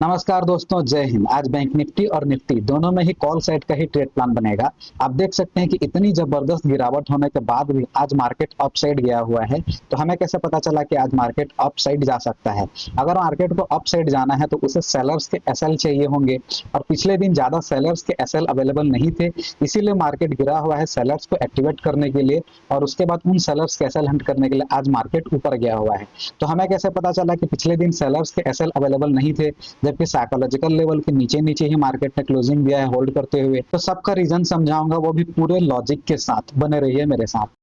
नमस्कार दोस्तों, जय हिंद। आज बैंक निफ्टी और निफ्टी दोनों में ही कॉल साइड का ही ट्रेड प्लान बनेगा। आप देख सकते हैं कि इतनी जबरदस्त गिरावट होने के बाद भी आज मार्केट अप साइड गया हुआ है। तो हमें कैसे पता चला कि आज मार्केट अप साइड जा सकता है? अगर मार्केट को अप साइड जाना है तो उसे सेलर्स के एसएल चाहिए होंगे, और पिछले दिन ज्यादा सेलर्स के एसएल अवेलेबल नहीं थे, इसीलिए मार्केट गिरा हुआ है सेलर्स को एक्टिवेट करने के लिए। और उसके बाद उन सेलर्स के एसएल हंट करने के लिए आज मार्केट ऊपर गया हुआ है। तो हमें कैसे पता चला कि पिछले दिन सेलर्स के एसएल अवेलेबल नहीं थे, जबकि साइकोलॉजिकल लेवल के नीचे नीचे ही मार्केट ने क्लोजिंग दिया है होल्ड करते हुए? तो सबका रीजन समझाऊंगा, वो भी पूरे लॉजिक के साथ। बने रहिए मेरे साथ।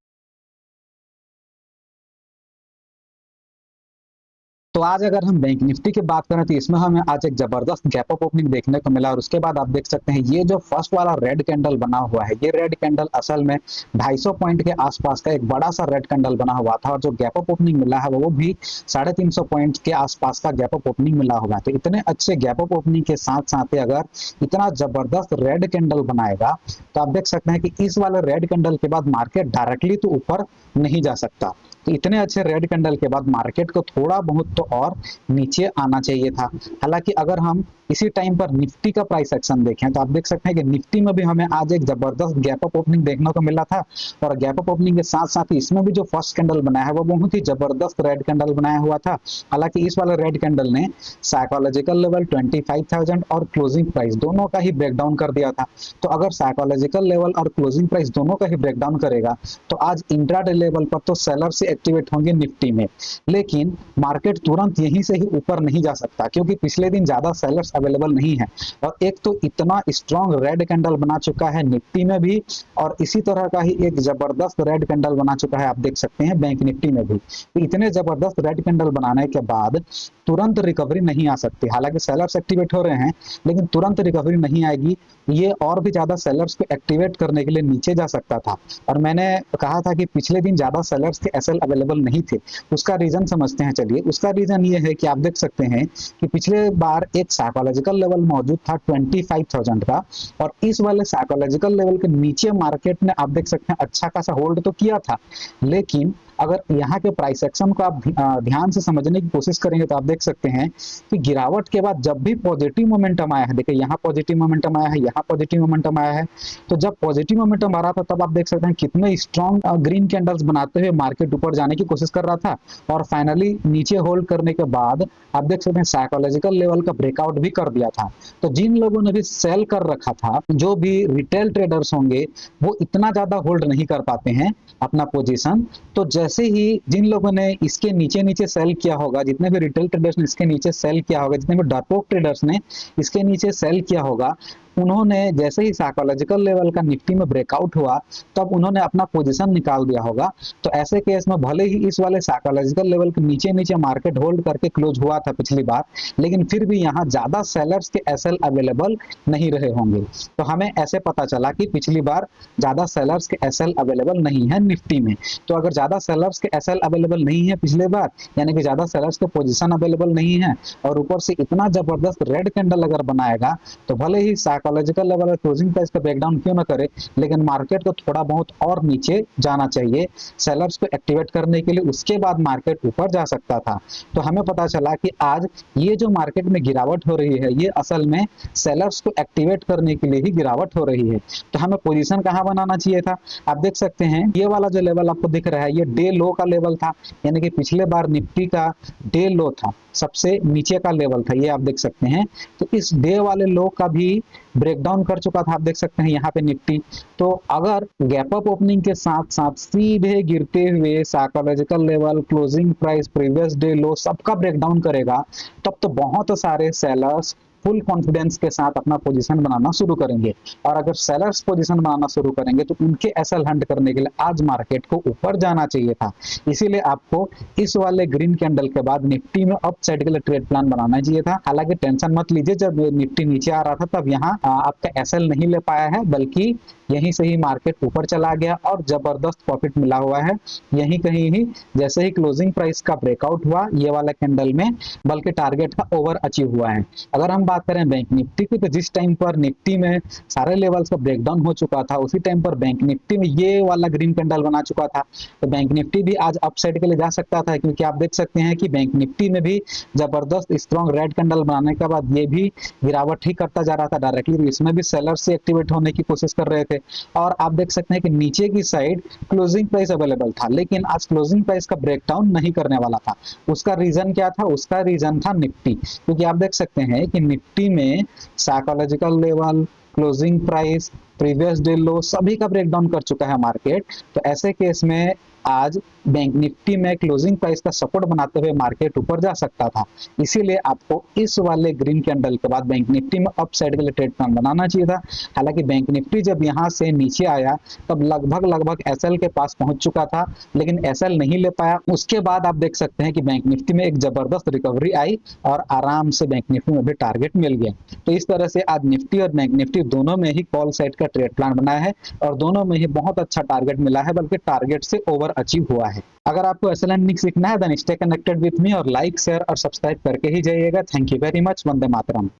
तो आज अगर हम बैंक निफ्टी की बात करें तो इसमें हमें आज एक जबरदस्त गैप अप ओपनिंग देखने को मिला। और उसके बाद आप देख सकते हैं ये जो फर्स्ट वाला रेड कैंडल बना हुआ है, ये रेड कैंडल असल में 250 पॉइंट के आसपास का एक बड़ा सा रेड कैंडल बना हुआ था। और जो गैप अप ओपनिंग मिला है वो भी 350 पॉइंट के आसपास का गैप अप ओपनिंग मिला हुआ है। तो इतने अच्छे गैप अप ओपनिंग के साथ साथ ही अगर इतना जबरदस्त रेड कैंडल बनाएगा तो आप देख सकते हैं कि इस वाले रेड कैंडल के बाद मार्केट डायरेक्टली तो ऊपर नहीं जा सकता। तो इतने अच्छे रेड कैंडल के बाद मार्केट को थोड़ा बहुत तो और नीचे आना चाहिए था। हालांकि अगर हम इसी टाइम पर निफ्टी का प्राइस एक्शन देखें तो आप देख सकते हैं कि निफ्टी में भी हमें आज एक जबरदस्त गैप अप ओपनिंग देखने को मिला था। और गैप अप ओपनिंग के साथ साथ ही इसमें भी जो फर्स्ट कैंडल बनाया है वो बहुत ही जबरदस्त रेड कैंडल बनाया हुआ था। हालांकि इस वाले रेड कैंडल ने साइकोलॉजिकल लेवल 25,000 और क्लोजिंग प्राइस दोनों का ही ब्रेक डाउन कर दिया था। तो अगर साइकोलॉजिकल लेवल और क्लोजिंग प्राइस दोनों का ही ब्रेक डाउन करेगा तो आज इंट्राडे लेवल पर तो सेलर से एक्टिवेट होंगे निफ्टी में। लेकिन मार्केट तुरंत यहीं से ही ऊपर नहीं जा सकता, क्योंकि पिछले दिन ज्यादा सेलर्स अवेलेबल नहीं है। और एक तो इतना स्ट्रॉन्ग रेड कैंडल बना चुका है निफ्टी में भी, और इसी तरह का ही एक जबरदस्त रेड कैंडल बना चुका है आप देख सकते हैं बैंक निफ्टी में भी। तो इतने जबरदस्त रेड कैंडल बनाने के बाद तुरंत रिकवरी नहीं आ सकती। हालांकि सेलर्स एक्टिवेट हो रहे हैं, लेकिन तुरंत रिकवरी नहीं आएगी। ये और भी ज्यादा सेलर्स को एक्टिवेट करने के लिए नीचे जा सकता था। और मैंने कहा था कि पिछले दिन ज्यादा सेलर्स के एसएल अवेलेबल नहीं थे। उसका रीजन समझते हैं। चलिए, उसका रीजन ये है कि आप देख सकते हैं कि पिछले बार एक साइकोलॉजिकल लेवल मौजूद था 25,000 का, और इस वाले साइकोलॉजिकल लेवल के नीचे मार्केट ने आप देख सकते हैं अच्छा खासा होल्ड तो किया था। लेकिन अगर यहाँ के प्राइस एक्शन को आप ध्यान से समझने की कोशिश करेंगे तो आप देख सकते हैं कि गिरावट के बाद जब भी पॉजिटिव मोमेंटम आया है, देखिए यहाँ पॉजिटिव मोमेंटम आया है, यहाँ पॉजिटिव मोमेंटम आया है। तो जब पॉजिटिव मोमेंटम आ रहा था तब आप देख सकते हैं कितने स्ट्रॉन्ग ग्रीन कैंडल्स बनाते हुए मार्केट ऊपर जाने की कोशिश कर रहा था। और फाइनली नीचे होल्ड करने के बाद आप देख सकते हैं साइकोलॉजिकल लेवल का ब्रेकआउट भी कर दिया था। तो जिन लोगों ने भी सेल कर रखा था, जो भी रिटेल ट्रेडर्स होंगे, वो इतना ज्यादा होल्ड नहीं कर पाते हैं अपना पोजीशन। तो जैसे ही जिन लोगों ने इसके नीचे नीचे सेल किया होगा, जितने भी रिटेल ट्रेडर्स ने इसके नीचे सेल किया होगा, जितने भी डरपोक ट्रेडर्स ने इसके नीचे सेल किया होगा, उन्होंने जैसे ही साइकोलॉजिकल लेवल का निफ्टी में ब्रेकआउट हुआ तब उन्होंने अपना पोजीशन निकाल दिया होगा। तो ऐसे केस में भले ही इस वाले साइकोलॉजिकल लेवल के नीचे नीचे मार्केट होल्ड करके क्लोज हुआ था पिछली बार, लेकिन फिर भी यहाँ ज्यादा सेलर्स के एसएल अवेलेबल नहीं रहे होंगे। तो हमें ऐसे पता चला कि पिछली बार ज्यादा सेलर्स के एसएल अवेलेबल नहीं है निफ्टी में। तो अगर ज्यादा सेलर्स के एसएल अवेलेबल नहीं है पिछले बार, यानी कि ज्यादा सेलर्स के पोजीशन अवेलेबल नहीं है, और ऊपर से इतना जबरदस्त रेड कैंडल अगर बनाएगा, तो भले ही साइकोलॉजिकल लेवल और क्लोजिंग प्राइस का ब्रेकडाउन क्यों ना करे, लेकिन मार्केट को थोड़ा बहुत और नीचे जाना चाहिए सेलर्स को एक्टिवेट करने के लिए। उसके बाद मार्केट ऊपर जा सकता था। तो हमें पता चला कि आज ये जो मार्केट में गिरावट हो रही है, ये असल में सेलर्स को एक्टिवेट करने के लिए ही गिरावट हो रही है। तो हमें पोजीशन कहाँ बनाना चाहिए था? आप देख सकते हैं ये वाला जो लेवल आपको दिख रहा है, ये डे लो का लेवल था। यानी कि पिछले बार निफ्टी का डे लो था, सबसे नीचे का लेवल था, ये आप देख सकते हैं। तो इस डे वाले लो का भी ब्रेकडाउन कर चुका था, आप देख सकते हैं यहाँ पे निफ्टी। तो अगर गैप अप ओपनिंग के साथ साथ सीधे गिरते हुए psychological level, closing price, previous day लो सबका ब्रेकडाउन करेगा, तब तो बहुत सारे सेलर्स फुल कॉन्फिडेंस के साथ अपना पोजीशन बनाना शुरू करेंगे। और अगर सेलर्स पोजीशन बनाना शुरू करेंगे तो उनके एसएल हंट करने के लिए आज मार्केट को ऊपर जाना चाहिए था। इसीलिए आपको इस वाले ग्रीन कैंडल के बाद निफ्टी में अप साइड के लिए ट्रेड प्लान बनाना चाहिए था। हालांकि टेंशन मत लीजिए, जब निफ्टी नीचे आ रहा था तब यहाँ आपका एसएल नहीं ले पाया है, बल्कि यहीं से ही मार्केट ऊपर चला गया और जबरदस्त प्रॉफिट मिला हुआ है। यहीं कहीं ही जैसे ही क्लोजिंग प्राइस का ब्रेकआउट हुआ ये वाला कैंडल में, बल्कि टारगेट का ओवर अचीव हुआ है। अगर हम बात करें बैंक निफ्टी की, तो जिस टाइम पर निफ्टी में सारे लेवल्स का ब्रेकडाउन हो चुका था, उसी टाइम पर बैंक निफ्टी में ये वाला ग्रीन कैंडल बना चुका था। तो बैंक निफ्टी भी आज अपसाइड के लिए जा सकता था, क्योंकि आप देख सकते हैं कि बैंक निफ्टी में भी जबरदस्त स्ट्रॉन्ग रेड कैंडल बनाने के बाद ये भी गिरावट ही करता जा रहा था डायरेक्टली। तो इसमें भी सेलर से एक्टिवेट होने की कोशिश कर रहे थे। और आप देख सकते हैं कि नीचे की साइड क्लोजिंग प्राइस अवेलेबल था, लेकिन आज क्लोजिंग प्राइस का ब्रेकडाउन नहीं करने वाला था। उसका रीजन क्या था? उसका रीजन था निफ्टी, क्योंकि आप देख सकते हैं कि निफ्टी में psychological level, closing price, previous day लो, सभी का ब्रेकडाउन कर चुका है मार्केट। तो ऐसे केस में आज बैंक निफ्टी में क्लोजिंग प्राइस का सपोर्ट बनाते हुए मार्केट ऊपर जा सकता था। इसीलिए आपको इस वाले ग्रीन कैंडल के बाद बैंक निफ्टी में अप साइड के लिए ट्रेड प्लान बनाना चाहिए था। हालांकि बैंक निफ्टी जब यहां से नीचे आया तब लगभग एसएल के पास पहुंच चुका था, लेकिन एसएल नहीं ले पाया। उसके बाद आप देख सकते हैं कि बैंक निफ्टी में एक जबरदस्त रिकवरी आई और आराम से बैंक निफ्टी में भी टारगेट मिल गया। तो इस तरह से आज निफ्टी और बैंक निफ्टी दोनों में ही कॉल साइड का ट्रेड प्लान बनाया है और दोनों में ही बहुत अच्छा टारगेट मिला है, बल्कि टारगेट से ओवर अचीव हुआ है। अगर आपको एसएल एंड सीखना है then stay connected with me और लाइक, शेयर और सब्सक्राइब करके ही जाइएगा। Thank you very much. वंदे मातरम।